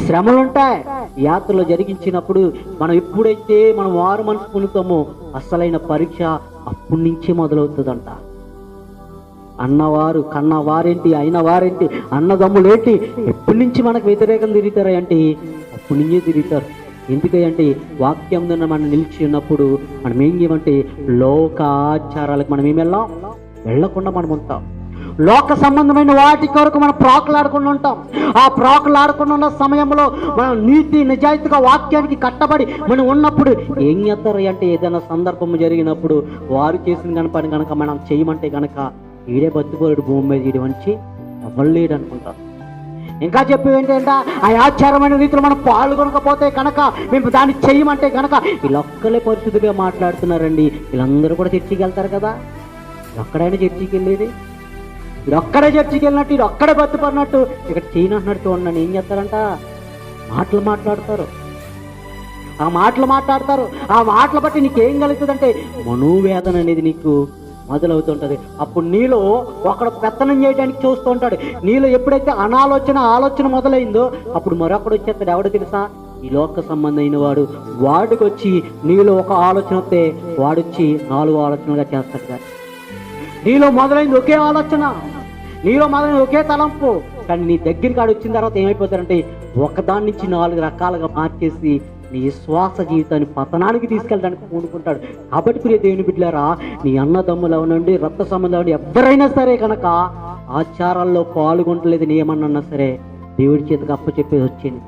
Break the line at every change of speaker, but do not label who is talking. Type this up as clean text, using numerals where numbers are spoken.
శ్రమలు ఉంటాయి. యాత్రలో జరిగించినప్పుడు మనం ఎప్పుడైతే మనం వారు మనసు పొందుతామో అసలైన పరీక్ష అప్పటి నుంచే మొదలవుతుందంట. అన్నవారు కన్నవారేంటి, అయిన వారేంటి, అన్నదమ్ములేంటి ఎప్పటి నుంచి మనకు వ్యతిరేకం తిరుగుతారా అంటే అప్పటి నుంచే తిరుగుతారు. ఎందుకంటే వాక్యం మనం నిలిచి ఉన్నప్పుడు మనం ఏం చేయమంటే లోక ఆచారాలకు మనం ఏమి వెళ్ళకుండా మనం ఉంటాం. లోక సంబంధమైన వాటి కొరకు మనం ప్రాకులాడుకుండా ఉంటాం. ఆ ప్రాకులాడుకుండా ఉన్న సమయంలో మనం నీతి నిజాయితీగా వాక్యానికి కట్టబడి మనం ఉన్నప్పుడు ఏం చేస్తారు అంటే ఏదైనా సందర్భం జరిగినప్పుడు వారు చేసిన పని కనుక మనం చేయమంటే కనుక ఈడే బతుకోలేడు భూమి మీద ఈడు మంచి అవ్వలేడు అనుకుంటారు. ఇంకా చెప్పేది ఏంటంటే ఆ ఆచారమైన రీతిలో మనం పాల్గొనకపోతే కనుక మేము దాన్ని చేయమంటే కనుక వీళ్ళొక్కలే పరిస్థితిగా మాట్లాడుతున్నారండి. వీళ్ళందరూ కూడా చర్చికి వెళ్తారు కదా, ఎక్కడైనా చర్చికి వెళ్ళేది, వీడొక్కడే చర్చికి వెళ్ళినట్టు ఇది ఒక్కడే బతుపడినట్టు ఇక్కడ చేయనంటున్నట్టు చూడండి. ఏం చేస్తారంట మాటలు మాట్లాడతారు. ఆ మాటలు బట్టి నీకేం కలుగుతుందంటే మనోవేదన అనేది నీకు మొదలవుతుంటది. అప్పుడు నీలో ఒకడు పెత్తనం చేయడానికి చూస్తూ ఉంటాడు. నీలో ఎప్పుడైతే ఆలోచన మొదలైందో అప్పుడు మరొకడు వచ్చేస్తాడు. ఎవడో తెలుసా? ఈ లోక సంబంధమైన వాడికి వచ్చి నీలో ఒక ఆలోచన వస్తే వాడొచ్చి 4 ఆలోచనలుగా చేస్తాడు. కానీ నీలో మొదలైంది ఒకే ఆలోచన, నీలో మొదలైంది ఒకే తలంపు, కానీ నీ దగ్గరికి ఆడు వచ్చిన తర్వాత ఏమైపోతారంటే ఒకదాని నుంచి 4 రకాలుగా మార్చేసి నీ విశ్వాస జీవితాన్ని పతనానికి తీసుకెళ్ళడానికి పూనుకుంటాడు. కాబట్టి ప్రియ దేవుని బిడ్డలారా, నీ అన్నదమ్ములు అవనండి, రక్త సంబంధం అవనండి, ఎవరైనా సరే కనుక ఆచారాల్లో పాల్గొంటలేదు నీ ఏమన్నా సరే దేవుడి చేతికి అప్పచెప్పేసి వచ్చింది.